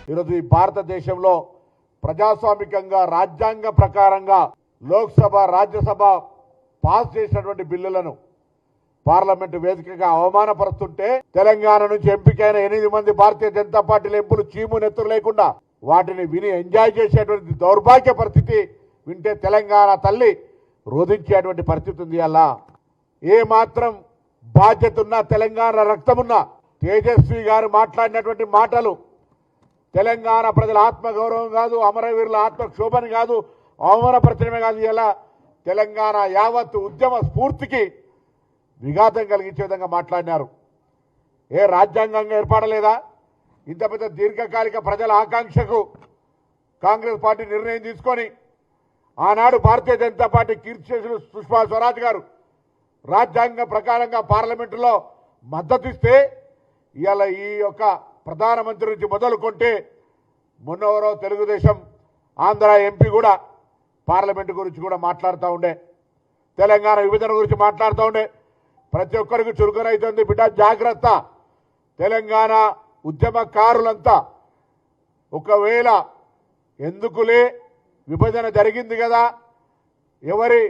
ఈరోజు ఈ భారతదేశంలో ప్రజాస్వామికంగా రాజ్యాంగ ప్రకారంగా లోక్సభ రాజ్యసభ పాస్ చేసినటువంటి బిల్లులను పార్లమెంటు వేదికగా అవమానపరుస్తుంటే తెలంగాణ నుంచి ఎంపికైన 8 మంది భారతీయ జనతా పార్టీ ఎంపీలు చీము నెత్తురు లేకుండా వాటిని విని ఎంజాయ్ చేసేటువంటి దౌర్భాగ్య పరిస్థితి వింటే తెలంగాణ తల్లి రోధించేటువంటి పరిస్థితి ఉంది. అలా ఏ మాత్రం బాధ్యత ఉన్నా తెలంగాణ రక్తమున్నా తేజస్వి గారు మాట్లాడినటువంటి మాటలు తెలంగాణ ప్రజల ఆత్మగౌరవం కాదు, అమరవీరుల ఆత్మక్షోభని కాదు, అవమానపరచడమే కాదు, ఇలా తెలంగాణ యావత్ ఉద్యమ స్ఫూర్తికి విఘాతం కలిగించే విధంగా మాట్లాడినారు. ఏ రాజ్యాంగంగా ఏర్పడలేదా? ఇంత పెద్ద దీర్ఘకాలిక ప్రజల ఆకాంక్షకు కాంగ్రెస్ పార్టీ నిర్ణయం తీసుకొని ఆనాడు భారతీయ జనతా పార్టీ కీర్తిశేషులు సుష్మా స్వరాజ్ గారు రాజ్యాంగ ప్రకారంగా పార్లమెంటులో మద్దతిస్తే ఇవాళ ఈ యొక్క ప్రధానమంత్రి నుంచి మొదలుకొంటే మొన్నవరో తెలుగుదేశం ఆంధ్ర ఎంపీ కూడా పార్లమెంటు గురించి కూడా మాట్లాడుతూ ఉండే, తెలంగాణ విభజన గురించి మాట్లాడుతూ ఉండే. ప్రతి ఒక్కరికి చురుకునైతుంది బిడ్డ, జాగ్రత్త. తెలంగాణ ఉద్యమకారులంతా ఒకవేళ ఎందుకులే విభజన జరిగింది కదా, ఎవరి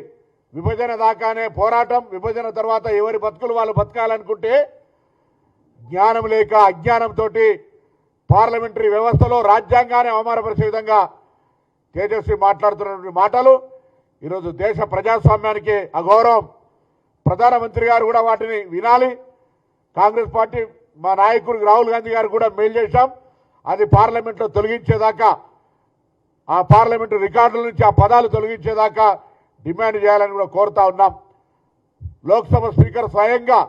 విభజన దాకానే పోరాటం, విభజన తర్వాత ఎవరి బతుకులు వాళ్ళు బతకాలనుకుంటే జ్ఞానం లేక అజ్ఞానంతో పార్లమెంటరీ వ్యవస్థలో రాజ్యాంగాన్ని అవమానపరిచే విధంగా తేజస్వి మాట్లాడుతున్నటువంటి మాటలు ఈరోజు దేశ ప్రజాస్వామ్యానికి అగౌరవం. ప్రధానమంత్రి గారు కూడా వాటిని వినాలి. కాంగ్రెస్ పార్టీ మా నాయకుడు రాహుల్ గాంధీ గారు కూడా మెయిల్ చేశాం. అది పార్లమెంట్లో తొలగించేదాకా, ఆ పార్లమెంటు రికార్డుల నుంచి ఆ పదాలు తొలగించేదాకా డిమాండ్ చేయాలని కూడా కోరుతా ఉన్నాం. లోక్సభ స్పీకర్ స్వయంగా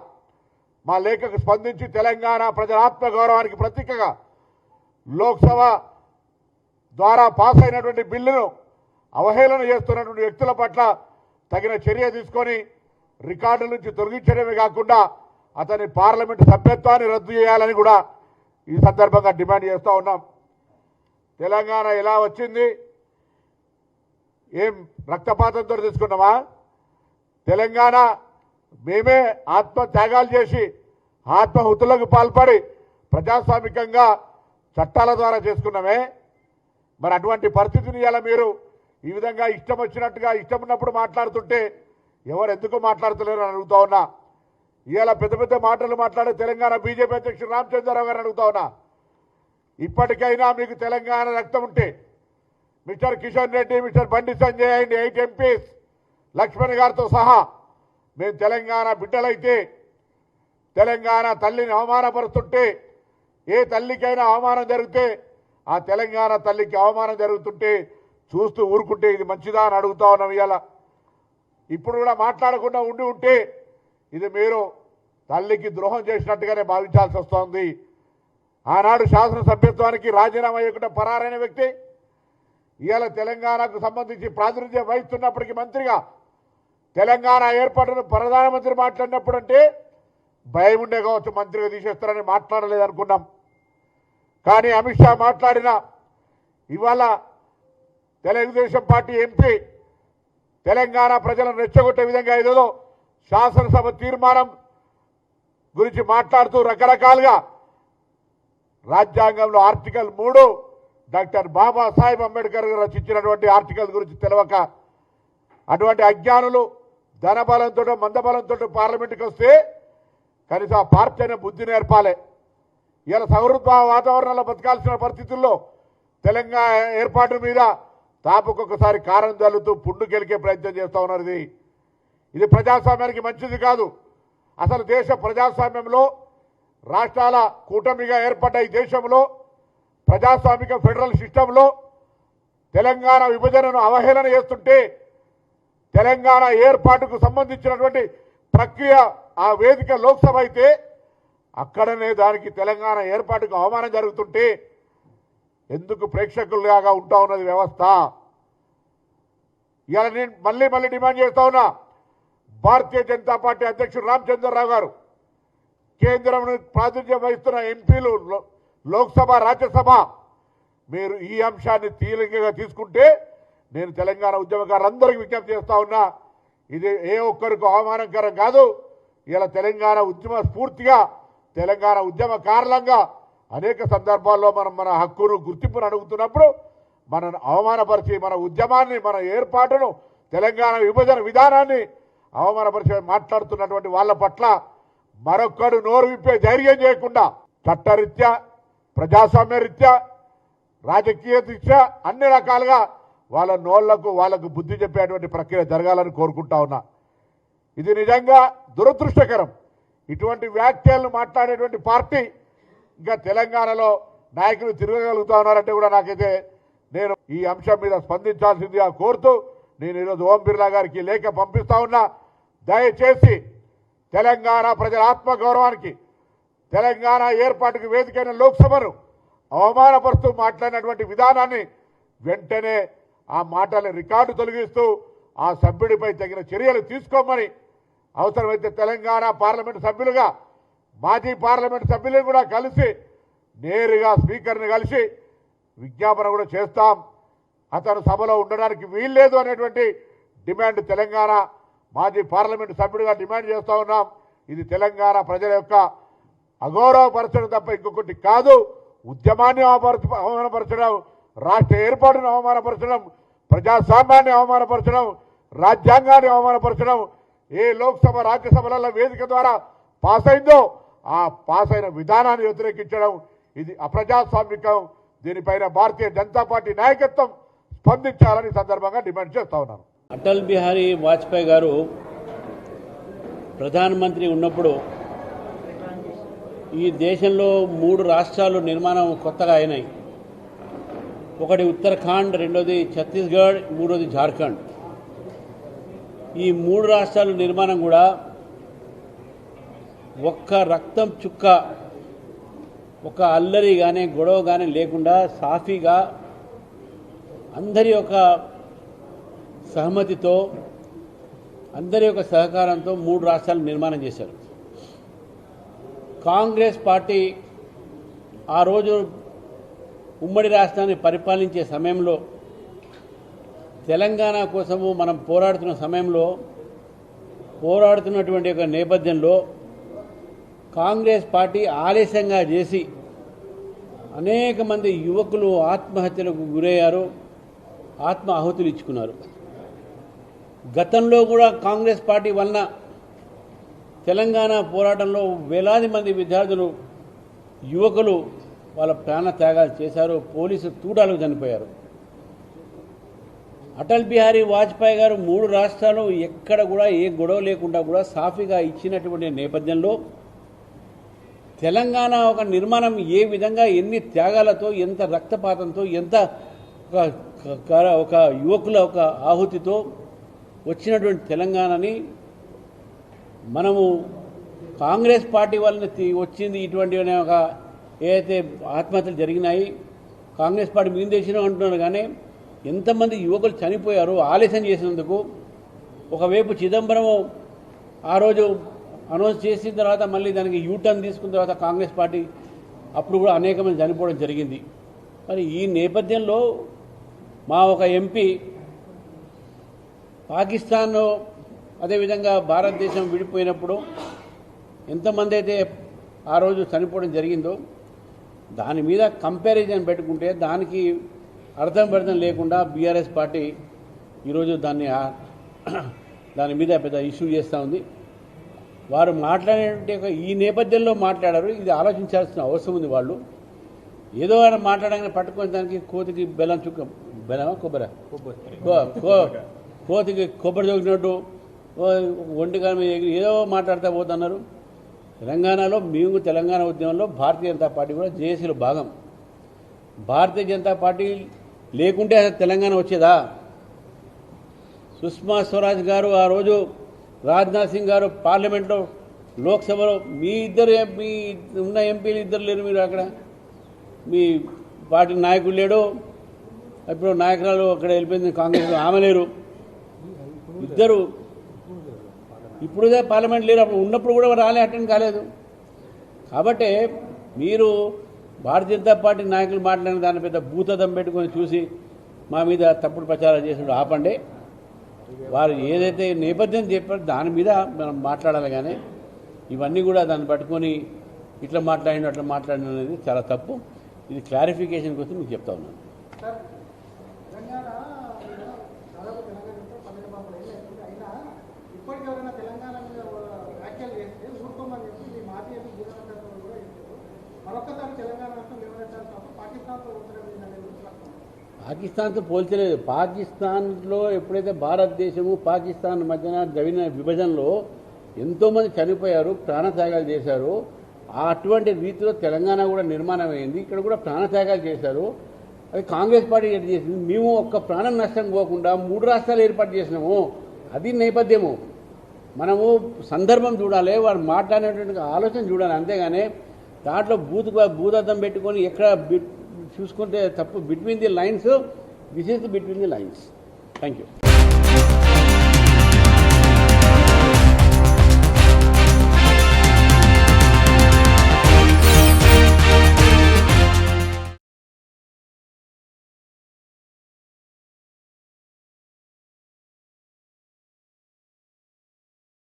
మా లేఖకు స్పందించి తెలంగాణ ప్రజల ఆత్మగౌరవానికి ప్రతీకగా లోక్సభ ద్వారా పాస్ అయినటువంటి బిల్లును అవహేళన చేస్తున్నటువంటి వ్యక్తుల పట్ల తగిన చర్య తీసుకొని రికార్డుల నుంచి తొలగించడమే కాకుండా అతని పార్లమెంటు సభ్యత్వాన్ని రద్దు చేయాలని కూడా ఈ సందర్భంగా డిమాండ్ చేస్తూ ఉన్నాం. తెలంగాణ ఎలా వచ్చింది? ఏం రక్తపాతంతో తీసుకున్నామా? తెలంగాణ మేమే ఆత్మత్యాగాలు చేసి ఆత్మహుతులకు పాల్పడి ప్రజాస్వామికంగా చట్టాల ద్వారా చేసుకున్నామే. మరి అటువంటి పరిస్థితిని ఇలా మీరు ఈ విధంగా ఇష్టం వచ్చినట్టుగా ఇష్టం ఉన్నప్పుడు మాట్లాడుతుంటే ఎవరు ఎందుకు మాట్లాడుతలేరు అని అడుగుతా ఉన్నా. ఇవాళ పెద్ద పెద్ద మాటలు మాట్లాడే తెలంగాణ బీజేపీ అధ్యక్షుడు రామచంద్రరావు గారిని అడుగుతా ఉన్నా. ఇప్పటికైనా మీకు తెలంగాణ రక్తం ఉంటే mister Kishan Reddy, mister Bandi Sanjay and 8 MPs Laxman గారితో సహా మేము తెలంగాణ బిడ్డలైతే తెలంగాణ తల్లిని అవమానపరుస్తుంటే, ఏ తల్లికైనా అవమానం జరిగితే ఆ తెలంగాణ తల్లికి అవమానం జరుగుతుంటే చూస్తూ ఊరుకుంటే ఇది మంచిదా అని అడుగుతా ఉన్నాం. ఇవాళ ఇప్పుడు కూడా మాట్లాడకుండా ఉండి ఉంటే ఇది మీరు తల్లికి ద్రోహం చేసినట్టుగానే భావించాల్సి వస్తోంది. ఆనాడు శాసనసభ్యత్వానికి రాజీనామా చేయకుండా పరారైన వ్యక్తి ఇవాళ తెలంగాణకు సంబంధించి ప్రాతినిధ్యం వహిస్తున్నప్పటికీ మంత్రిగా తెలంగాణ ఏర్పాటును ప్రధానమంత్రి మాట్లాడినప్పుడు అంటే భయం ఉండే కావచ్చు, మంత్రిగా తీసేస్తారని మాట్లాడలేదనుకున్నాం. కానీ అమిత్ షా మాట్లాడిన ఇవాళ తెలుగుదేశం పార్టీ ఎంపీ తెలంగాణ ప్రజలను రెచ్చగొట్టే విధంగా ఏదో శాసనసభ తీర్మానం గురించి మాట్లాడుతూ రకరకాలుగా రాజ్యాంగంలో ఆర్టికల్ 3 డాక్టర్ బాబాసాహెబ్ అంబేద్కర్ గారు రచించినటువంటి ఆర్టికల్ గురించి తెలవక అటువంటి అజ్ఞానులు ధనబలంతో మందబలంతో పార్లమెంటుకి వస్తే కనీసం ఆ పార్టీ అనే బుద్ధి నేర్పాలి. ఇలా సౌహృద వాతావరణంలో బతకాల్సిన పరిస్థితుల్లో తెలంగాణ ఏర్పాటు మీద తాపుకొకసారి కారం జల్లుతూ పుండు గెలికే ప్రయత్నం చేస్తూ ఉన్నారు. ఇది ప్రజాస్వామ్యానికి మంచిది కాదు. అసలు దేశ ప్రజాస్వామ్యంలో రాష్ట్రాల కూటమిగా ఏర్పడ్డ ఈ దేశంలో ప్రజాస్వామిక ఫెడరల్ సిస్టంలో తెలంగాణ విభజనను అవహేళన చేస్తుంటే తెలంగాణ ఏర్పాటుకు సంబంధించినటువంటి ప్రక్రియ ఆ వేదిక లోక్సభ అయితే అక్కడనే దానికి తెలంగాణ ఏర్పాటుకు అవమానం జరుగుతుంటే ఎందుకు ప్రేక్షకులుగా ఉంటా ఉన్నది వ్యవస్థ? ఇవాళ నేను మళ్ళీ డిమాండ్ చేస్తా ఉన్నా. భారతీయ జనతా పార్టీ అధ్యక్షుడు రామచంద్రరావు గారు, కేంద్రం ప్రాతినిధ్యం వహిస్తున్న ఎంపీలు, లోక్సభ రాజ్యసభ మీరు ఈ అంశాన్ని తీవ్రంగా తీసుకుంటే నేను తెలంగాణ ఉద్యమకారులందరికీ విజ్ఞప్తి చేస్తా ఉన్నా. ఇది ఏ ఒక్కరికి అవమానకరం కాదు. ఇలా తెలంగాణ ఉద్యమ స్ఫూర్తిగా తెలంగాణ ఉద్యమకారులంగా అనేక సందర్భాల్లో మనం మన హక్కును గుర్తింపును అడుగుతున్నప్పుడు మనను అవమానపరిచి మన ఉద్యమాన్ని మన ఏర్పాటును తెలంగాణ విభజన విధానాన్ని అవమానపరిచి మాట్లాడుతున్నటువంటి వాళ్ళ పట్ల మరొక్కడు నోరు విప్పే ధైర్యం చేయకుండా చట్టరీత్యా ప్రజాస్వామ్య రీత్యా రాజకీయ రీత్యా అన్ని రకాలుగా వాళ్ళ నోళ్లకు వాళ్ళకు బుద్ధి చెప్పేటువంటి ప్రక్రియ జరగాలని కోరుకుంటా ఉన్నా. ఇది నిజంగా దురదృష్టకరం. ఇటువంటి వ్యాఖ్యలను మాట్లాడేటువంటి పార్టీ ఇంకా తెలంగాణలో నాయకులు తిరగగలుగుతా ఉన్నారంటే కూడా నాకైతే నేను ఈ అంశం మీద స్పందించాల్సిందిగా కోరుతూ నేను ఈరోజు ఓం బిర్లా గారికి లేఖ పంపిస్తా ఉన్నా. దయచేసి తెలంగాణ ప్రజల ఆత్మగౌరవానికి తెలంగాణ ఏర్పాటుకు వేదికైన లోక్సభను అవమానపరుస్తూ మాట్లాడినటువంటి విధానాన్ని వెంటనే ఆ మాటల్ని రికార్డు తొలగిస్తూ ఆ సభ్యుడిపై తగిన చర్యలు తీసుకోమని అవసరమైతే తెలంగాణ పార్లమెంటు సభ్యులుగా మాజీ పార్లమెంటు సభ్యులను కూడా కలిసి నేరుగా స్పీకర్ని కలిసి విజ్ఞాపన కూడా చేస్తాం. అతను సభలో ఉండడానికి వీల్లేదు అనేటువంటి డిమాండ్ తెలంగాణ మాజీ పార్లమెంటు సభ్యుడిగా డిమాండ్ చేస్తూ ఉన్నాం. ఇది తెలంగాణ ప్రజల యొక్క అగౌరవపరచడం తప్ప ఇంకొకటి కాదు. ఉద్యమాన్ని అవమానపరచడం, రాష్ట్ర ఏర్పాటును అవమానపరచడం, ప్రజాస్వామ్యాన్ని అవమానపరచడం, రాజ్యాంగాన్ని అవమానపరచడం ఏ లోక్సభ రాజ్యసభలలో వేదిక ద్వారా పాస్ అయిందో ఆ పాస్ అయిన విధానాన్ని వ్యతిరేకించడం ఇది అప్రజాస్వామికం. దీనిపైన భారతీయ జనతా పార్టీ నాయకత్వం స్పందించాలని సందర్భంగా డిమాండ్ చేస్తా ఉన్నాను. అటల్ బిహారీ వాజ్పేయి గారు ప్రధానమంత్రి ఉన్నప్పుడు ఈ దేశంలో 3 రాష్ట్రాలు నిర్మాణం కొత్తగా అయినాయి. ఒకటి ఉత్తరాఖండ్, రెండోది ఛత్తీస్గఢ్, మూడోది జార్ఖండ్. ఈ 3 రాష్ట్రాల నిర్మాణం కూడా ఒక్క రక్తం చుక్క, ఒక అల్లరి కానీ గొడవ కానీ లేకుండా సాఫీగా అందరి యొక్క సహమతితో అందరి యొక్క సహకారంతో 3 రాష్ట్రాలు నిర్మాణం చేశారు. కాంగ్రెస్ పార్టీ ఆ రోజు ఉమ్మడి రాష్ట్రాన్ని పరిపాలించే సమయంలో తెలంగాణ కోసము మనం పోరాడుతున్న సమయంలో పోరాడుతున్నటువంటి ఒక నేపథ్యంలో కాంగ్రెస్ పార్టీ ఆలస్యంగా చేసి అనేక మంది యువకులు ఆత్మహత్యలకు గురయ్యారు, ఆత్మాహుతులు ఇచ్చుకున్నారు. గతంలో కూడా కాంగ్రెస్ పార్టీ వలన తెలంగాణ పోరాటంలో వేలాది మంది విద్యార్థులు, యువకులు వాళ్ళ ప్రాణ త్యాగాలు చేశారు, పోలీసు తూటాలకు చనిపోయారు. అటల్ బిహారీ వాజ్పేయి గారు 3 రాష్ట్రాలు ఎక్కడ కూడా ఏ గొడవ లేకుండా కూడా సాఫీగా ఇచ్చినటువంటి నేపథ్యంలో తెలంగాణ ఒక నిర్మాణం ఏ విధంగా ఎన్ని త్యాగాలతో, ఎంత రక్తపాతంతో, ఎంత ఒక యువకుల ఒక ఆహుతితో వచ్చినటువంటి తెలంగాణని మనము కాంగ్రెస్ పార్టీ వలన వచ్చింది ఇటువంటి ఒక ఏదైతే ఆత్మహత్యలు జరిగినాయి కాంగ్రెస్ పార్టీ మీద చేసినాం అంటున్నారు. కానీ ఎంతమంది యువకులు చనిపోయారు ఆలస్యం చేసినందుకు. ఒకవైపు చిదంబరం ఆ రోజు అనౌన్స్ చేసిన తర్వాత మళ్ళీ దానికి యూటర్న్ తీసుకున్న తర్వాత కాంగ్రెస్ పార్టీ అప్పుడు కూడా అనేక మంది చనిపోవడం జరిగింది. మరి ఈ నేపథ్యంలో మా ఒక ఎంపీ పాకిస్తాన్ అదేవిధంగా భారతదేశం విడిపోయినప్పుడు ఎంతమంది అయితే ఆ రోజు చనిపోవడం జరిగిందో దాని మీద కంపారిజన్ పెట్టుకుంటే దానికి అర్థం లేకుండా బీఆర్ఎస్ పార్టీ ఈరోజు దాని మీద పెద్ద ఇష్యూ చేస్తూ ఉంది. వారు మాట్లాడే ఈ నేపథ్యంలో మాట్లాడారు. ఇది ఆలోచించాల్సిన అవసరం ఉంది. వాళ్ళు ఏదో అని మాట్లాడగానే పట్టుకొని దానికి కోతికి బెల్లం చుక్క, బెల్లమా కొబ్బరి, కోతికి కొబ్బరి చొక్కినట్టు ఒంటిగా ఏదో మాట్లాడుతూ పోతున్నారు. తెలంగాణలో మేము తెలంగాణ ఉద్యమంలో భారతీయ జనతా పార్టీ కూడా జేఏసీలో భాగం. భారతీయ జనతా పార్టీ లేకుంటే తెలంగాణ వచ్చేదా? సుష్మా స్వరాజ్ గారు ఆ రోజు, రాజ్నాథ్ సింగ్ గారు పార్లమెంట్లో, లోక్సభలో మీ ఉన్న ఎంపీలు ఇద్దరు లేరు. మీరు అక్కడ మీ పార్టీ నాయకులు లేడు, ఇప్పుడు నాయకురాలు అక్కడ వెళ్ళిపోయింది కాంగ్రెస్, ఆమె లేరు, ఇద్దరు ఇప్పుడుదే పార్లమెంట్ లేరు. అప్పుడు ఉన్నప్పుడు కూడా అటెండ్ కాలేదు. కాబట్టి మీరు భారతీయ జనతా పార్టీ నాయకులు మాట్లాడిన దాని పెద్ద భూతదం పెట్టుకొని చూసి మా మీద తప్పుడు ప్రచారం చేసినప్పుడు ఆపండి. వారు ఏదైతే నేపథ్యం చెప్పారో దాని మీద మనం మాట్లాడాలి. కానీ ఇవన్నీ కూడా దాన్ని పట్టుకొని ఇట్లా మాట్లాడిన అట్లా మాట్లాడిన అనేది చాలా తప్పు. ఇది క్లారిఫికేషన్ కోసం మీకు చెప్తా ఉన్నాను. సార్, తెలంగాణ దాదాపు తెలంగాణతో 12 ఏళ్ళు అవుతుంది. అయినా ఇప్పటికి ఎవరైనా తెలంగాణ మీద వ్యాఖ్యలు చేస్తే ఊరుకోమని చెప్పి మీ మాజీ ఎంపీ భూజనతో కూడా చెప్పారు. మరొకసారి తెలంగాణ రాష్ట్రం లేవనెత్తాల్సిన అవసరం పాకిస్తాన్తో ఉత్తరం అనేది పాకిస్తాన్తో పోల్చలేదు. పాకిస్తాన్లో ఎప్పుడైతే భారతదేశము పాకిస్తాన్ మధ్యన జరిగిన విభజనలో ఎంతోమంది చనిపోయారు, ప్రాణత్యాగాలు చేశారు. అటువంటి రీతిలో తెలంగాణ కూడా నిర్మాణం అయింది. ఇక్కడ కూడా ప్రాణత్యాగాలు చేశారు. అది కాంగ్రెస్ పార్టీ ఎటు చేసింది. మేము ఒక్క ప్రాణం నష్టం పోకుండా 3 రాష్ట్రాలు ఏర్పాటు చేసినాము. అది నేపథ్యము. మనము సందర్భం చూడాలి, వాడు మాట్లాడినటువంటి ఆలోచన చూడాలి. అంతేగాని దాంట్లో భూతద్దం పెట్టుకొని ఎక్కడ చూసుకుంటే తప్పు. Between the lines, this is between the lines. Thank you.